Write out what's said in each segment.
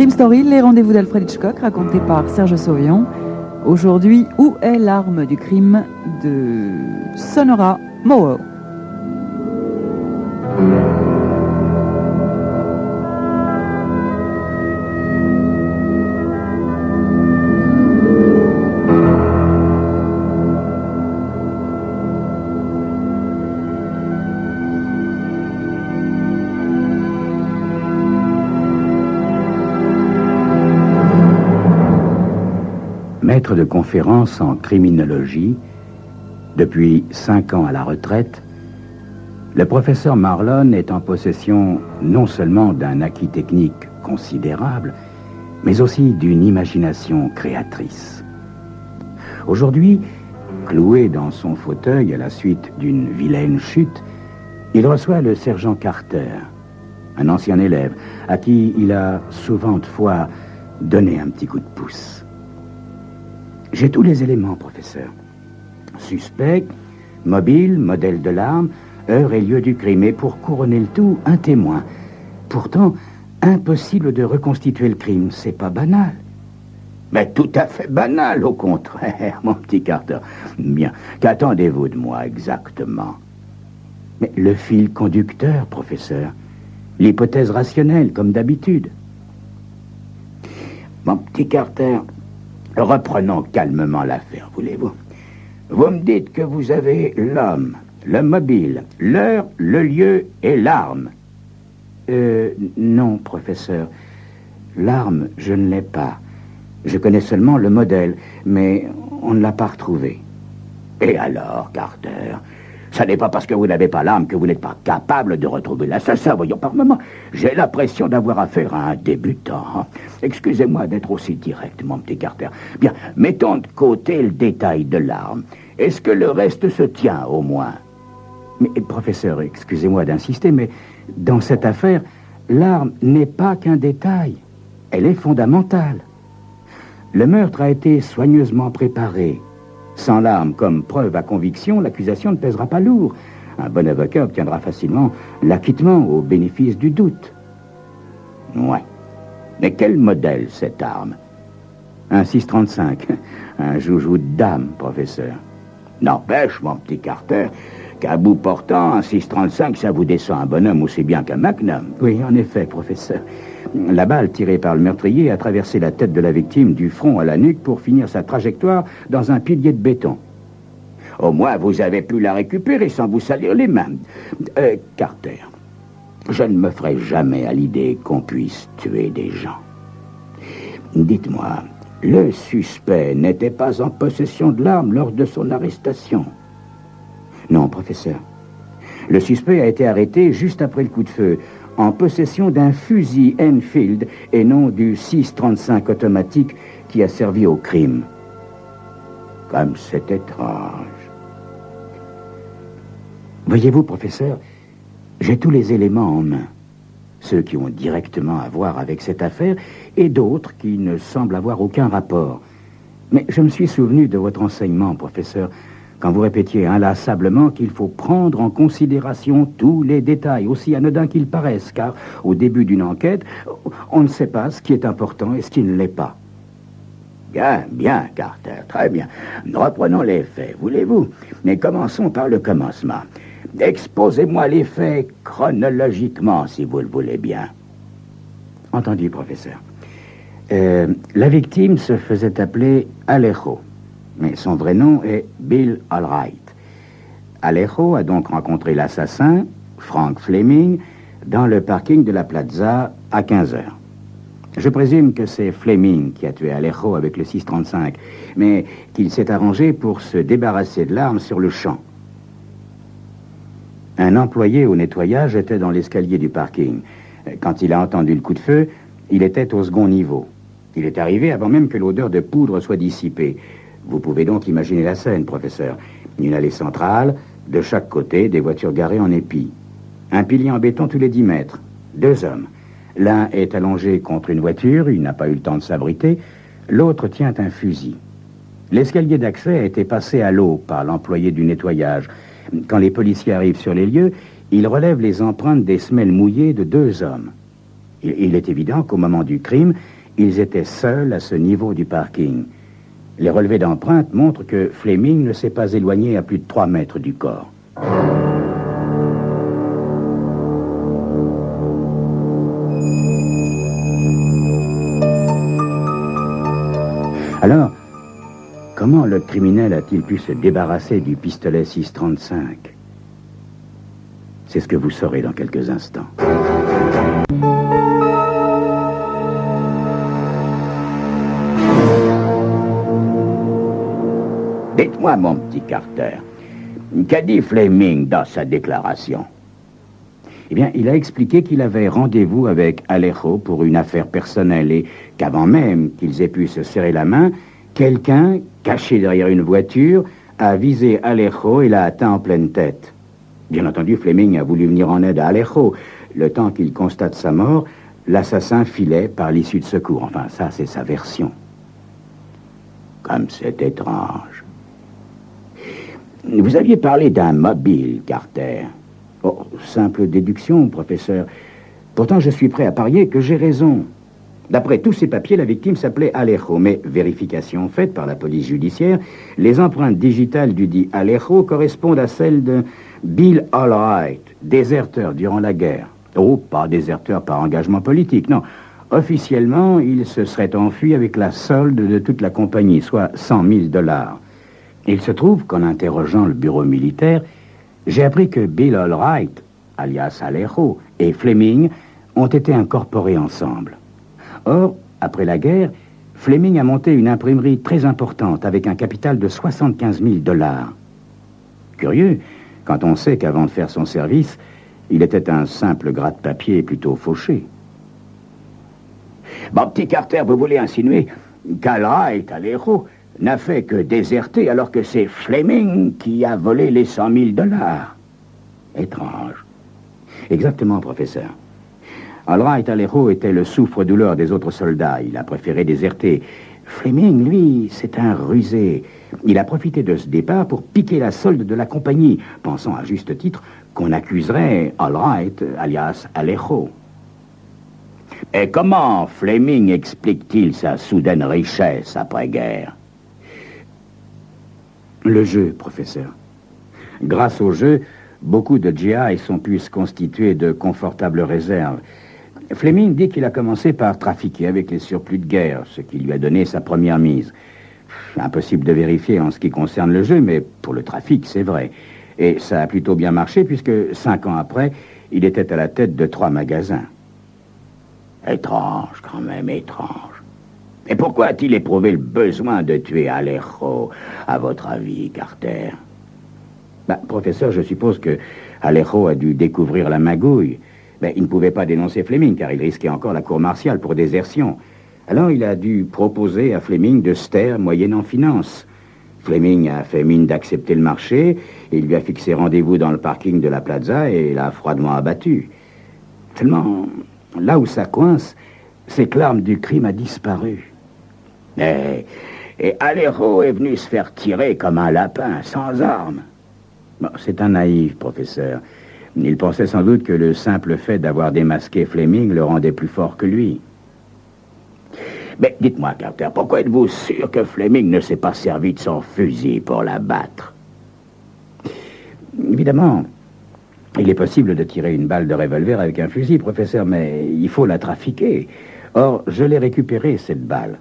Crime Story, les rendez-vous d'Alfred Hitchcock, racontés par Serge Sauvion. Aujourd'hui, où est l'arme du crime de Sonora Mowo. Maître de conférence en criminologie, depuis 5 ans à la retraite, le professeur Marlon est en possession non seulement d'un acquis technique considérable, mais aussi d'une imagination créatrice. Aujourd'hui, cloué dans son fauteuil à la suite d'une vilaine chute, il reçoit le sergent Carter, un ancien élève à qui il a souvent de fois donné un petit coup de pouce. J'ai tous les éléments, professeur. Suspect, mobile, modèle de l'arme, heure et lieu du crime, et pour couronner le tout, un témoin. Pourtant, impossible de reconstituer le crime, c'est pas banal. Mais tout à fait banal, au contraire, mon petit Carter. Bien, qu'attendez-vous de moi exactement? Mais le fil conducteur, professeur. L'hypothèse rationnelle, comme d'habitude. Mon petit Carter, reprenons calmement l'affaire, voulez-vous? Vous me dites que vous avez l'homme, le mobile, l'heure, le lieu et l'arme. Non, professeur. L'arme, je ne l'ai pas. Je connais seulement le modèle, mais on ne l'a pas retrouvé. Et alors, Carter? Ça n'est pas parce que vous n'avez pas l'arme que vous n'êtes pas capable de retrouver l'assassin. Voyons, par moment, j'ai l'impression d'avoir affaire à un débutant. Excusez-moi d'être aussi direct, mon petit Carter. Bien, mettons de côté le détail de l'arme. Est-ce que le reste se tient, au moins? Mais, professeur, excusez-moi d'insister, mais dans cette affaire, l'arme n'est pas qu'un détail. Elle est fondamentale. Le meurtre a été soigneusement préparé. Sans l'arme comme preuve à conviction, l'accusation ne pèsera pas lourd. Un bon avocat obtiendra facilement l'acquittement au bénéfice du doute. Ouais. Mais quel modèle, cette arme? Un 635. Un joujou de dame, professeur. N'empêche, mon petit Carter, qu'à bout portant, un 635, ça vous descend un bonhomme aussi bien qu'un magnum. Oui, en effet, professeur. La balle tirée par le meurtrier a traversé la tête de la victime du front à la nuque pour finir sa trajectoire dans un pilier de béton. Au moins, vous avez pu la récupérer sans vous salir les mains. Carter, je ne me ferai jamais à l'idée qu'on puisse tuer des gens. Dites-moi, le suspect n'était pas en possession de l'arme lors de son arrestation? Non, professeur. Le suspect a été arrêté juste après le coup de feu, en possession d'un fusil Enfield et non du 635 automatique qui a servi au crime. Comme c'est étrange. Voyez-vous, professeur, j'ai tous les éléments en main. Ceux qui ont directement à voir avec cette affaire et d'autres qui ne semblent avoir aucun rapport. Mais je me suis souvenu de votre enseignement, professeur, quand vous répétiez inlassablement qu'il faut prendre en considération tous les détails, aussi anodins qu'ils paraissent, car au début d'une enquête, on ne sait pas ce qui est important et ce qui ne l'est pas. Bien, bien, Carter, très bien. Reprenons les faits, voulez-vous? Mais commençons par le commencement. Exposez-moi les faits chronologiquement, si vous le voulez bien. Entendu, professeur. La victime se faisait appeler Alejo. Mais son vrai nom est Bill Allwright. Alejo a donc rencontré l'assassin, Frank Fleming, dans le parking de la Plaza à 15 heures. Je présume que c'est Fleming qui a tué Alejo avec le 635, mais qu'il s'est arrangé pour se débarrasser de l'arme sur le champ. Un employé au nettoyage était dans l'escalier du parking. Quand il a entendu le coup de feu, il était au second niveau. Il est arrivé avant même que l'odeur de poudre soit dissipée. Vous pouvez donc imaginer la scène, professeur. Une allée centrale, de chaque côté, des voitures garées en épi. Un pilier en béton tous les 10 mètres. 2 hommes. L'un est allongé contre une voiture, il n'a pas eu le temps de s'abriter. L'autre tient un fusil. L'escalier d'accès a été passé à l'eau par l'employé du nettoyage. Quand les policiers arrivent sur les lieux, ils relèvent les empreintes des semelles mouillées de 2 hommes. Il est évident qu'au moment du crime, ils étaient seuls à ce niveau du parking. Les relevés d'empreintes montrent que Fleming ne s'est pas éloigné à plus de 3 mètres du corps. Alors, comment le criminel a-t-il pu se débarrasser du pistolet 6,35 ? C'est ce que vous saurez dans quelques instants. Dites-moi, mon petit Carter, qu'a dit Fleming dans sa déclaration? Eh bien, il a expliqué qu'il avait rendez-vous avec Alejo pour une affaire personnelle et qu'avant même qu'ils aient pu se serrer la main, quelqu'un, caché derrière une voiture, a visé Alejo et l'a atteint en pleine tête. Bien entendu, Fleming a voulu venir en aide à Alejo. Le temps qu'il constate sa mort, l'assassin filait par l'issue de secours. Enfin, ça, c'est sa version. Comme c'est étrange. Vous aviez parlé d'un mobile, Carter. Oh, simple déduction, professeur. Pourtant, je suis prêt à parier que j'ai raison. D'après tous ces papiers, la victime s'appelait Alejo, mais vérification faite par la police judiciaire, les empreintes digitales du dit Alejo correspondent à celles de Bill Allwright, déserteur durant la guerre. Oh, pas déserteur par engagement politique, non. Officiellement, il se serait enfui avec la solde de toute la compagnie, soit 100 000 $. Il se trouve qu'en interrogeant le bureau militaire, j'ai appris que Bill Allwright, alias Alejo, et Fleming ont été incorporés ensemble. Or, après la guerre, Fleming a monté une imprimerie très importante avec un capital de 75 000 $. Curieux, quand on sait qu'avant de faire son service, il était un simple gratte-papier plutôt fauché. Bon, petit Carter, vous voulez insinuer qu'Allwright, Alejo, n'a fait que déserter alors que c'est Fleming qui a volé les 100 000 $. Étrange. Exactement, professeur. Allwright Alejo était le souffre-douleur des autres soldats. Il a préféré déserter. Fleming, lui, c'est un rusé. Il a profité de ce départ pour piquer la solde de la compagnie, pensant à juste titre qu'on accuserait Allwright, alias Alejo. Et comment Fleming explique-t-il sa soudaine richesse après-guerre? Le jeu, professeur. Grâce au jeu, beaucoup de GI sont pu se constituer de confortables réserves. Fleming dit qu'il a commencé par trafiquer avec les surplus de guerre, ce qui lui a donné sa première mise. Impossible de vérifier en ce qui concerne le jeu, mais pour le trafic, c'est vrai. Et ça a plutôt bien marché, puisque 5 ans après, il était à la tête de 3 magasins. Étrange, quand même, étrange. Et pourquoi a-t-il éprouvé le besoin de tuer Alejo, à votre avis, Carter? Professeur, je suppose que Alejo a dû découvrir la magouille. Il ne pouvait pas dénoncer Fleming, car il risquait encore la cour martiale pour désertion. Alors il a dû proposer à Fleming de se taire moyennant finance. Fleming a fait mine d'accepter le marché, il lui a fixé rendez-vous dans le parking de la plaza et l'a froidement abattu. Seulement, là où ça coince, c'est que l'arme du crime a disparu. Et Alejo est venu se faire tirer comme un lapin, sans arme. Bon, c'est un naïf, professeur. Il pensait sans doute que le simple fait d'avoir démasqué Fleming le rendait plus fort que lui. Mais dites-moi, Carter, pourquoi êtes-vous sûr que Fleming ne s'est pas servi de son fusil pour l'abattre? Évidemment, il est possible de tirer une balle de revolver avec un fusil, professeur, mais il faut la trafiquer. Or, je l'ai récupérée, cette balle,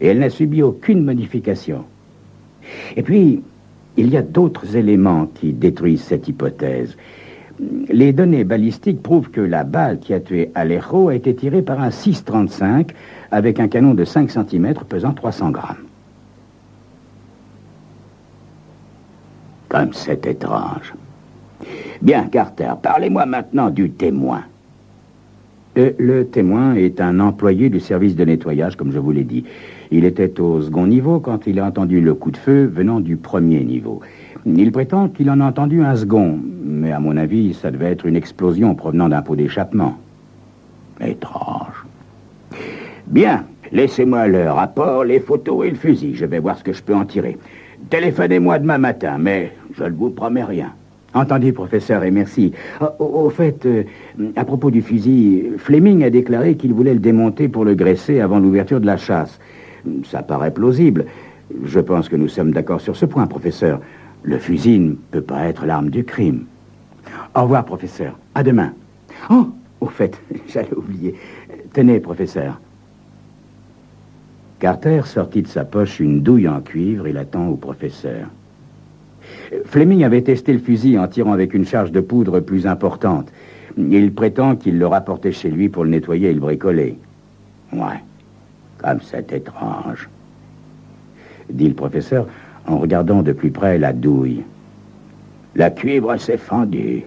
et elle n'a subi aucune modification. Et puis, il y a d'autres éléments qui détruisent cette hypothèse. Les données balistiques prouvent que la balle qui a tué Alejo a été tirée par un 6,35 avec un canon de 5 cm pesant 300 grammes. Comme c'est étrange. Bien, Carter, parlez-moi maintenant du témoin. Le témoin est un employé du service de nettoyage, comme je vous l'ai dit. Il était au second niveau quand il a entendu le coup de feu venant du premier niveau. Il prétend qu'il en a entendu un second, mais à mon avis, ça devait être une explosion provenant d'un pot d'échappement. Étrange. Bien, laissez-moi le rapport, les photos et le fusil. Je vais voir ce que je peux en tirer. Téléphonez-moi demain matin, mais je ne vous promets rien. Entendu, professeur, et merci. Au fait, à propos du fusil, Fleming a déclaré qu'il voulait le démonter pour le graisser avant l'ouverture de la chasse. Ça paraît plausible. Je pense que nous sommes d'accord sur ce point, professeur. Le fusil ne peut pas être l'arme du crime. Au revoir, professeur. À demain. Oh, au fait, j'allais oublier. Tenez, professeur. Carter sortit de sa poche une douille en cuivre et la tend au professeur. Fleming avait testé le fusil en tirant avec une charge de poudre plus importante. Il prétend qu'il le rapportait chez lui pour le nettoyer et le bricoler. Ouais, comme c'est étrange, dit le professeur en regardant de plus près la douille. La cuivre s'est fendue.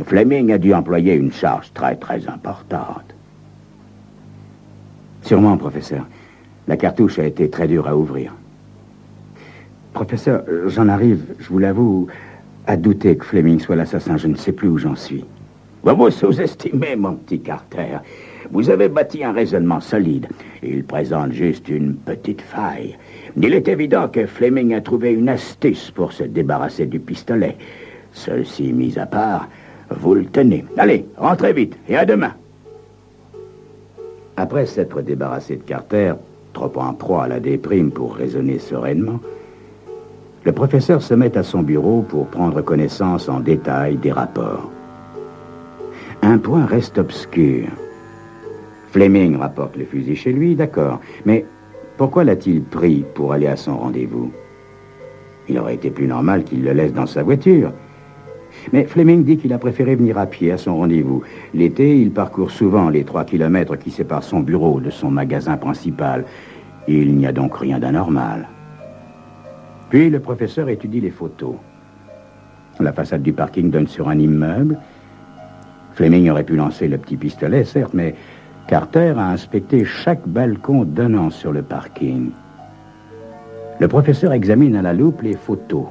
Fleming a dû employer une charge très importante. Sûrement, professeur. La cartouche a été très dure à ouvrir. Professeur, j'en arrive, je vous l'avoue, à douter que Fleming soit l'assassin. Je ne sais plus où j'en suis. Vous vous sous-estimez, mon petit Carter. Vous avez bâti un raisonnement solide. Il présente juste une petite faille. Il est évident que Fleming a trouvé une astuce pour se débarrasser du pistolet. Ceci mis à part, vous le tenez. Allez, rentrez vite, et à demain. Après s'être débarrassé de Carter, trop en proie à la déprime pour raisonner sereinement, le professeur se met à son bureau pour prendre connaissance en détail des rapports. Un point reste obscur. Fleming rapporte le fusil chez lui, d'accord. Mais pourquoi l'a-t-il pris pour aller à son rendez-vous? Il aurait été plus normal qu'il le laisse dans sa voiture. Mais Fleming dit qu'il a préféré venir à pied à son rendez-vous. L'été, il parcourt souvent les 3 kilomètres qui séparent son bureau de son magasin principal. Il n'y a donc rien d'anormal. Puis le professeur étudie les photos. La façade du parking donne sur un immeuble. Fleming aurait pu lancer le petit pistolet, certes, mais Carter a inspecté chaque balcon donnant sur le parking. Le professeur examine à la loupe les photos.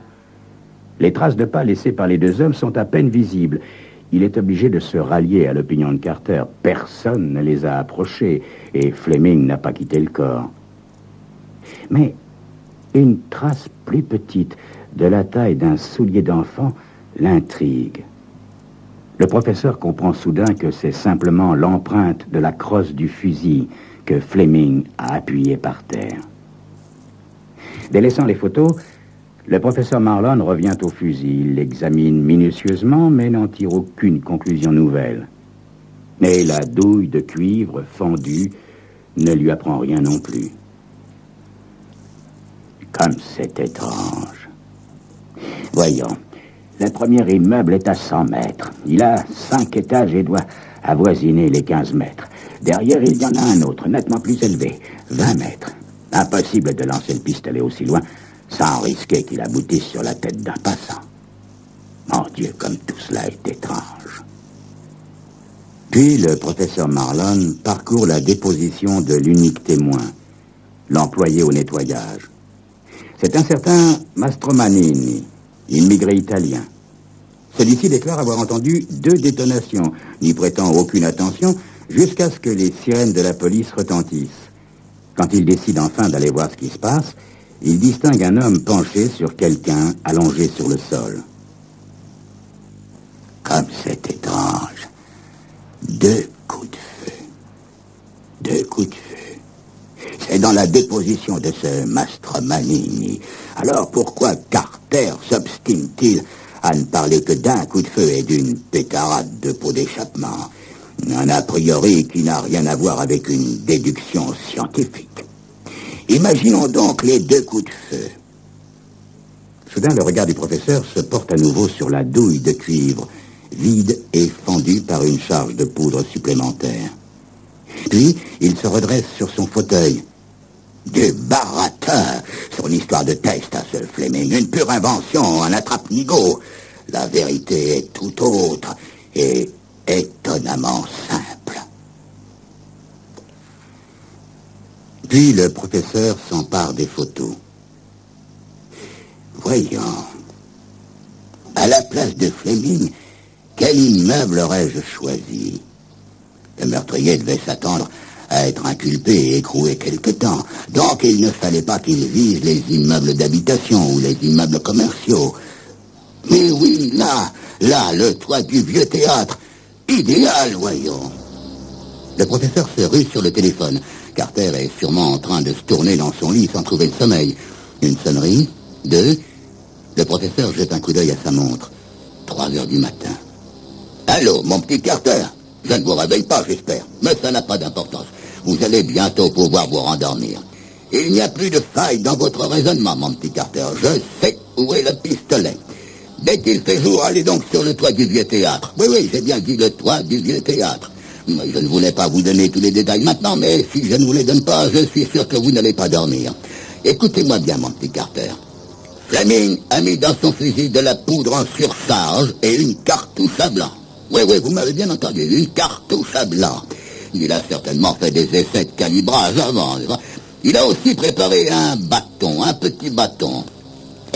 Les traces de pas laissées par les 2 hommes sont à peine visibles. Il est obligé de se rallier à l'opinion de Carter. Personne ne les a approchés et Fleming n'a pas quitté le corps. Mais une trace plus petite, de la taille d'un soulier d'enfant, l'intrigue. Le professeur comprend soudain que c'est simplement l'empreinte de la crosse du fusil que Fleming a appuyée par terre. Délaissant les photos, le professeur Marlon revient au fusil. Il l'examine minutieusement, mais n'en tire aucune conclusion nouvelle. Et la douille de cuivre fendue ne lui apprend rien non plus. Comme c'est étrange. Voyons, le premier immeuble est à 100 mètres. Il a 5 étages et doit avoisiner les 15 mètres. Derrière, il y en a un autre, nettement plus élevé, 20 mètres. Impossible de lancer le pistolet aussi loin sans risquer qu'il aboutisse sur la tête d'un passant. Mon Dieu, comme tout cela est étrange. Puis le professeur Marlon parcourt la déposition de l'unique témoin, l'employé au nettoyage. C'est un certain Mastromanini, immigré italien. Celui-ci déclare avoir entendu 2 détonations, n'y prêtant aucune attention, jusqu'à ce que les sirènes de la police retentissent. Quand il décide enfin d'aller voir ce qui se passe, il distingue un homme penché sur quelqu'un allongé sur le sol. Comme c'est étrange. 2 coups de feu. 2 coups de feu. C'est dans la déposition de ce Mastromanini. Alors pourquoi Carter s'obstine-t-il à ne parler que d'un coup de feu et d'une pétarade de pot d'échappement? Un a priori qui n'a rien à voir avec une déduction scientifique. Imaginons donc les 2 coups de feu. Soudain, le regard du professeur se porte à nouveau sur la douille de cuivre, vide et fendue par une charge de poudre supplémentaire. Puis, il se redresse sur son fauteuil. Du baratin, son histoire de test à ce Fleming, une pure invention, un attrape-nigo. La vérité est tout autre et étonnamment simple. Puis le professeur s'empare des photos. Voyons, à la place de Fleming, quel immeuble aurais-je choisi? Le meurtrier devait s'attendre à être inculpé et écroué quelque temps. Donc il ne fallait pas qu'il vise les immeubles d'habitation ou les immeubles commerciaux. Mais oui, là, le toit du vieux théâtre. Idéal, voyons. Le professeur se rue sur le téléphone. Carter est sûrement en train de se tourner dans son lit sans trouver le sommeil. Une sonnerie, 2. Le professeur jette un coup d'œil à sa montre. 3 heures du matin. Allô, mon petit Carter. Je ne vous réveille pas, j'espère. Mais ça n'a pas d'importance. Vous allez bientôt pouvoir vous rendormir. Il n'y a plus de faille dans votre raisonnement, mon petit Carter. Je sais où est le pistolet. Dès qu'il fait jour, allez donc sur le toit du vieux théâtre. Oui, j'ai bien dit le toit du vieux théâtre. Je ne voulais pas vous donner tous les détails maintenant, mais si je ne vous les donne pas, je suis sûr que vous n'allez pas dormir. Écoutez-moi bien, mon petit Carter. Fleming a mis dans son fusil de la poudre en surcharge et une cartouche à blanc. Oui, vous m'avez bien entendu, une cartouche à blanc. Il a certainement fait des essais de calibrage avant. Il a aussi préparé un bâton, un petit bâton.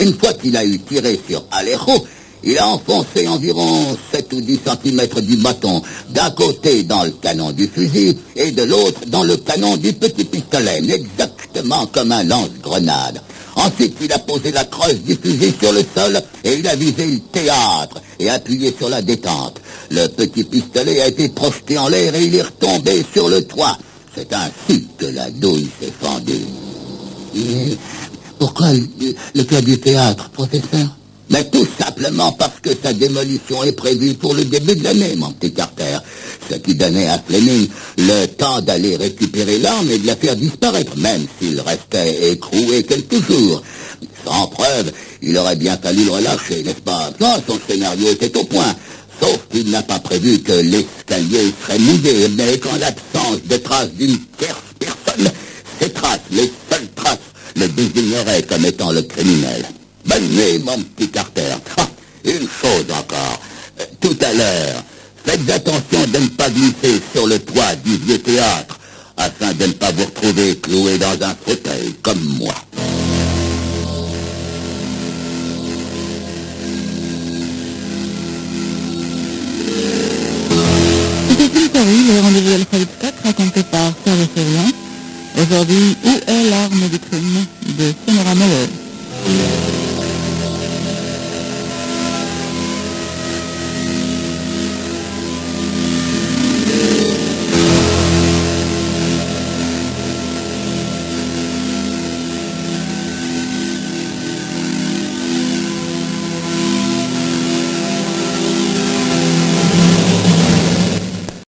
Une fois qu'il a eu tiré sur Alejo, il a enfoncé environ 7 ou 10 cm du bâton, d'un côté dans le canon du fusil et de l'autre dans le canon du petit pistolet, exactement comme un lance-grenade. Ensuite, il a posé la crosse du fusil sur le sol et il a visé le théâtre et appuyé sur la détente. Le petit pistolet a été projeté en l'air et il est retombé sur le toit. C'est ainsi que la douille s'est fendue. Pourquoi le toit du théâtre, professeur? Mais tout simplement parce que sa démolition est prévue pour le début de l'année, mon petit Carter. Ce qui donnait à Fleming le temps d'aller récupérer l'arme et de la faire disparaître, même s'il restait écroué quelques jours. Sans preuve, il aurait bien fallu le relâcher, n'est-ce pas? Non, son scénario était au point. Sauf qu'il n'a pas prévu que l'escalier serait mouillé, mais qu'en l'absence de traces d'une tierce personne, ces traces, les seules traces, le désigneraient comme étant le criminel. Bonne nuit, mon petit Carter. Ah, une chose encore. Tout à l'heure, faites attention de ne pas glisser sur le toit du vieux théâtre, afin de ne pas vous retrouver cloué dans un fauteuil comme moi. C'était une série, le rendez-vous de l'alphabet 4, raconté par Serge Saurian. Aujourd'hui, où est l'arme du crime de Sonora Miller.